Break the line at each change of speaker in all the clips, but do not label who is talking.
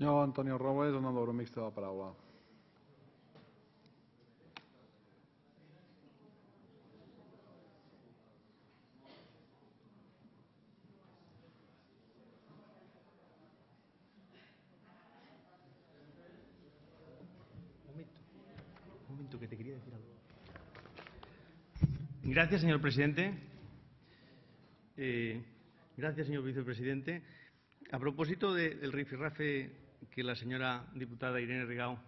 Senyor Antonio Robles, en el grup mixt té la paraula.
Que te quería decir algo. Gracias, señor presidente. Gracias, señor vicepresidente. A propósito del rifirrafe que la señora diputada Irene Rigau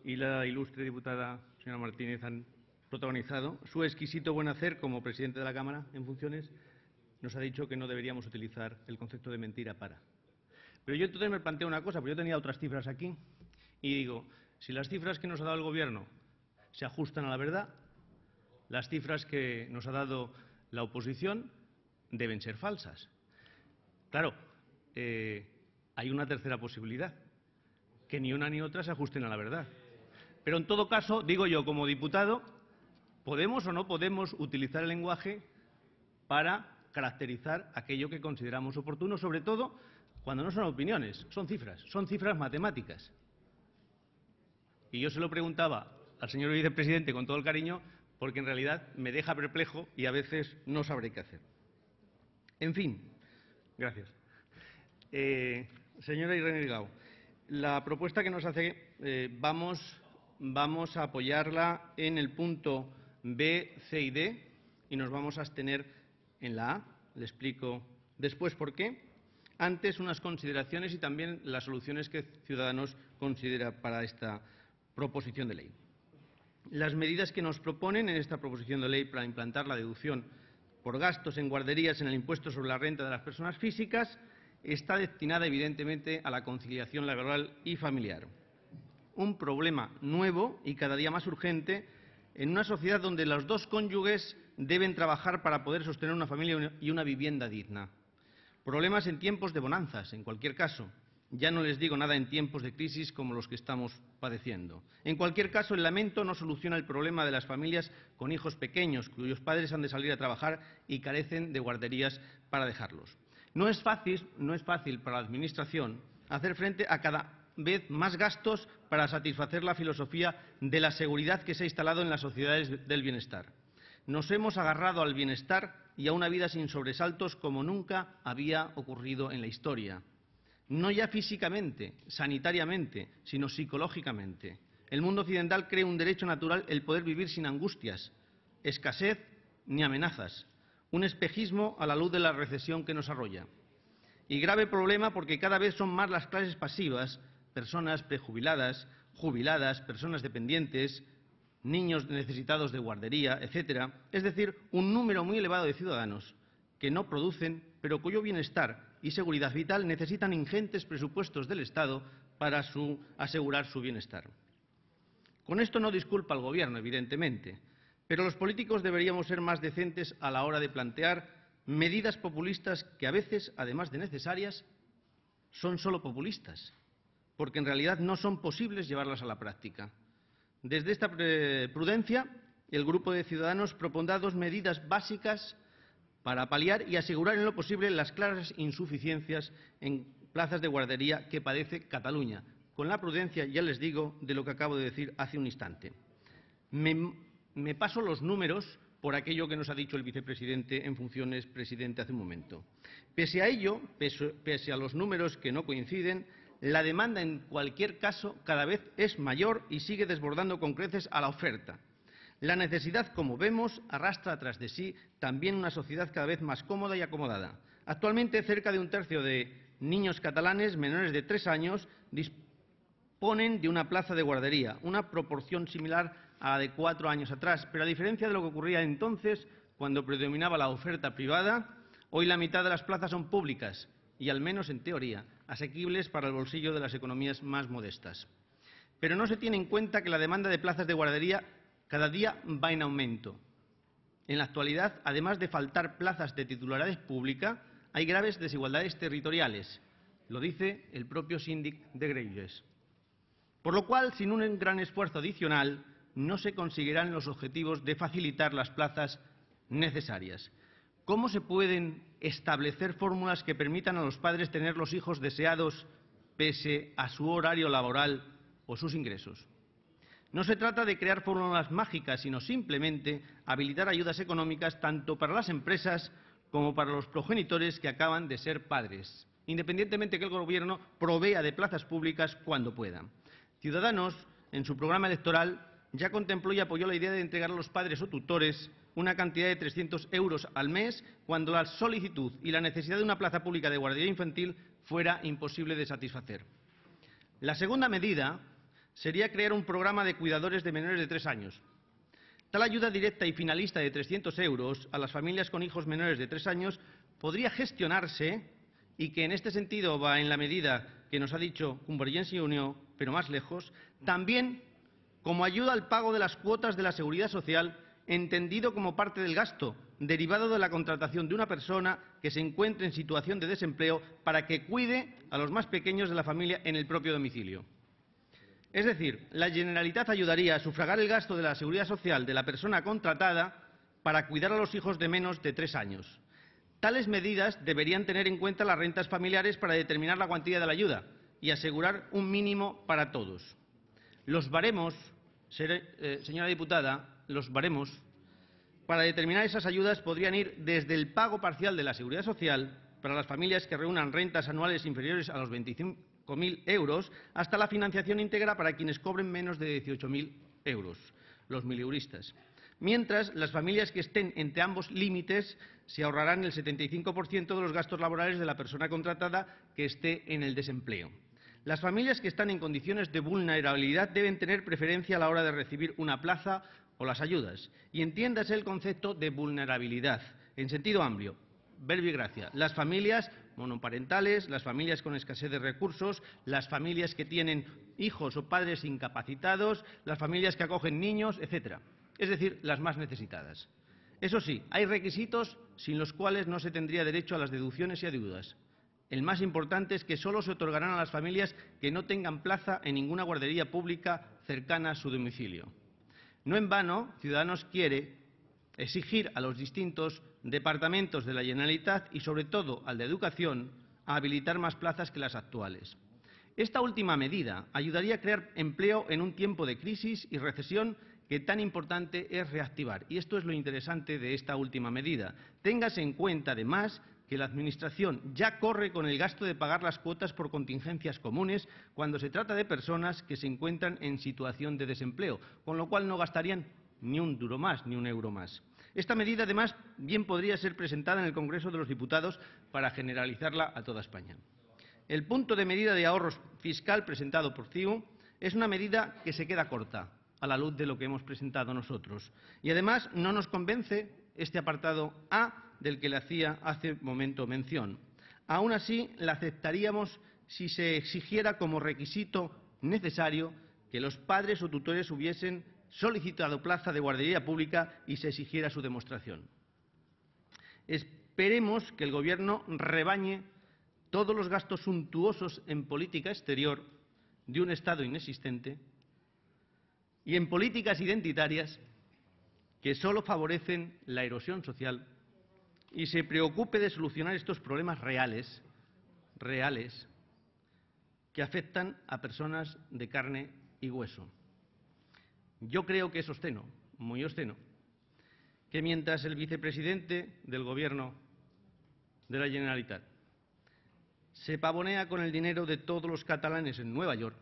y la ilustre diputada señora Martínez han protagonizado, su exquisito buen hacer como presidente de la Cámara en funciones nos ha dicho que no deberíamos utilizar el concepto de mentira para. Pero yo entonces me planteo una cosa, porque yo tenía otras cifras aquí y digo, si las cifras que nos ha dado el Gobierno se ajustan a la verdad, las cifras que nos ha dado la oposición deben ser falsas. Claro, hay una tercera posibilidad, que ni una ni otra se ajusten a la verdad. Pero en todo caso, digo yo, como diputado, ¿podemos o no podemos utilizar el lenguaje para caracterizar aquello que consideramos oportuno, sobre todo cuando no son opiniones, son cifras matemáticas? Y yo se lo preguntaba al señor vicepresidente con todo el cariño, porque en realidad me deja perplejo y a veces no sabré qué hacer. En fin, gracias. Señora Irene Rigau, la propuesta que nos hace vamos a apoyarla en el punto B, C y D y nos vamos a abstener en la A. Le explico después por qué. Antes, unas consideraciones y también las soluciones que Ciudadanos considera para esta proposición de ley. Las medidas que nos proponen en esta proposición de ley para implantar la deducción por gastos en guarderías en el impuesto sobre la renta de las personas físicas está destinada evidentemente a la conciliación laboral y familiar. Un problema nuevo y cada día más urgente en una sociedad donde los dos cónyuges deben trabajar para poder sostener una familia y una vivienda digna. Problemas en tiempos de bonanzas, en cualquier caso. Ya no les digo nada en tiempos de crisis como los que estamos padeciendo. En cualquier caso, el lamento no soluciona el problema de las familias con hijos pequeños, cuyos padres han de salir a trabajar y carecen de guarderías para dejarlos. No es fácil para la Administración hacer frente a cada vez más gastos para satisfacer la filosofía de la seguridad que se ha instalado en las sociedades del bienestar. Nos hemos agarrado al bienestar y a una vida sin sobresaltos como nunca había ocurrido en la historia. No ya físicamente, sanitariamente, sino psicológicamente. El mundo occidental cree un derecho natural el poder vivir sin angustias, escasez ni amenazas. Un espejismo a la luz de la recesión que nos arrolla. Y grave problema porque cada vez son más las clases pasivas, personas prejubiladas, jubiladas, personas dependientes, niños necesitados de guardería, etcétera. Es decir, un número muy elevado de ciudadanos que no producen, pero cuyo bienestar y seguridad vital necesitan ingentes presupuestos del Estado para asegurar su bienestar. Con esto no disculpa al Gobierno, evidentemente, pero los políticos deberíamos ser más decentes a la hora de plantear medidas populistas que a veces, además de necesarias, son solo populistas, porque en realidad no son posibles llevarlas a la práctica. Desde esta prudencia, el Grupo de Ciudadanos propondrá dos medidas básicas para paliar y asegurar en lo posible las claras insuficiencias en plazas de guardería que padece Cataluña, con la prudencia, ya les digo, de lo que acabo de decir hace un instante. Me paso los números por aquello que nos ha dicho el vicepresidente en funciones, presidente, hace un momento. Pese a ello, pese a los números que no coinciden, la demanda en cualquier caso cada vez es mayor y sigue desbordando con creces a la oferta. La necesidad, como vemos, arrastra tras de sí también una sociedad cada vez más cómoda y acomodada. Actualmente, cerca de un tercio de niños catalanes menores de 3 años disponen de una plaza de guardería, una proporción similar a la de 4 años atrás. Pero a diferencia de lo que ocurría entonces, cuando predominaba la oferta privada, hoy la mitad de las plazas son públicas y, al menos en teoría, asequibles para el bolsillo de las economías más modestas. Pero no se tiene en cuenta que la demanda de plazas de guardería cada día va en aumento. En la actualidad, además de faltar plazas de titularidad pública, hay graves desigualdades territoriales. Lo dice el propio síndic de Greuges. Por lo cual, sin un gran esfuerzo adicional, no se conseguirán los objetivos de facilitar las plazas necesarias. ¿Cómo se pueden establecer fórmulas que permitan a los padres tener los hijos deseados pese a su horario laboral o sus ingresos. No se trata de crear fórmulas mágicas, sino simplemente habilitar ayudas económicas tanto para las empresas como para los progenitores que acaban de ser padres, independientemente que el Gobierno provea de plazas públicas cuando pueda. Ciudadanos, en su programa electoral, ya contempló y apoyó la idea de entregar a los padres o tutores una cantidad de 300 euros al mes cuando la solicitud y la necesidad de una plaza pública de guardería infantil fuera imposible de satisfacer. La segunda medida sería crear un programa de cuidadores de menores de 3 años. Tal ayuda directa y finalista de 300 euros a las familias con hijos menores de 3 años podría gestionarse, y que en este sentido va en la medida que nos ha dicho Convergencia y Unió, pero más lejos, también como ayuda al pago de las cuotas de la Seguridad Social, entendido como parte del gasto derivado de la contratación de una persona que se encuentre en situación de desempleo para que cuide a los más pequeños de la familia en el propio domicilio. Es decir, la Generalitat ayudaría a sufragar el gasto de la Seguridad Social de la persona contratada para cuidar a los hijos de menos de 3 años. Tales medidas deberían tener en cuenta las rentas familiares para determinar la cuantía de la ayuda y asegurar un mínimo para todos. Los baremos, señora diputada, los baremos para determinar esas ayudas podrían ir desde el pago parcial de la Seguridad Social para las familias que reúnan rentas anuales inferiores a los 25.000 euros hasta la financiación íntegra para quienes cobren menos de 18.000 euros, los mileuristas. Mientras, las familias que estén entre ambos límites se ahorrarán el 75% de los gastos laborales de la persona contratada que esté en el desempleo. Las familias que están en condiciones de vulnerabilidad deben tener preferencia a la hora de recibir una plaza o las ayudas. Y entiéndase el concepto de vulnerabilidad en sentido amplio. Verbo y gracia. Las familias monoparentales, las familias con escasez de recursos, las familias que tienen hijos o padres incapacitados, las familias que acogen niños, etcétera. Es decir, las más necesitadas. Eso sí, hay requisitos sin los cuales no se tendría derecho a las deducciones y ayudas. El más importante es que solo se otorgarán a las familias que no tengan plaza en ninguna guardería pública cercana a su domicilio. No en vano, Ciudadanos quiere exigir a los distintos departamentos de la Generalitat y, sobre todo, al de Educación, a habilitar más plazas que las actuales. Esta última medida ayudaría a crear empleo en un tiempo de crisis y recesión que tan importante es reactivar. Y esto es lo interesante de esta última medida. Téngase en cuenta, además, que la Administración ya corre con el gasto de pagar las cuotas por contingencias comunes cuando se trata de personas que se encuentran en situación de desempleo, con lo cual no gastarían ni un duro más, ni un euro más. Esta medida, además, bien podría ser presentada en el Congreso de los Diputados para generalizarla a toda España. El punto de medida de ahorro fiscal presentado por CiU es una medida que se queda corta a la luz de lo que hemos presentado nosotros. Y además no nos convence este apartado A del que le hacía hace un momento mención. Aún así, la aceptaríamos si se exigiera como requisito necesario que los padres o tutores hubiesen solicitado plaza de guardería pública y se exigiera su demostración. Esperemos que el Gobierno rebañe todos los gastos suntuosos en política exterior de un Estado inexistente y en políticas identitarias que solo favorecen la erosión social y se preocupe de solucionar estos problemas reales que afectan a personas de carne y hueso. Yo creo que es obsceno, muy obsceno, que mientras el vicepresidente del Gobierno de la Generalitat se pavonea con el dinero de todos los catalanes en Nueva York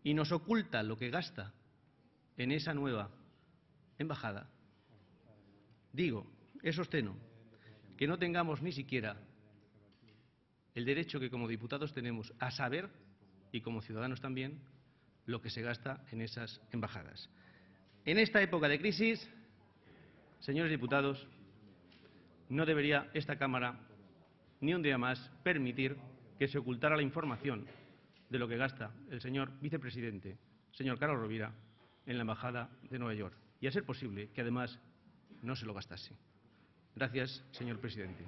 y nos oculta lo que gasta en esa nueva embajada, digo, es obsceno que no tengamos ni siquiera el derecho que como diputados tenemos a saber, y como ciudadanos también, lo que se gasta en esas embajadas. En esta época de crisis, señores diputados, no debería esta Cámara ni un día más permitir que se ocultara la información de lo que gasta el señor vicepresidente, señor Carlos Rovira, en la Embajada de Nueva York. Y a ser posible que además no se lo gastase. Gracias, señor presidente.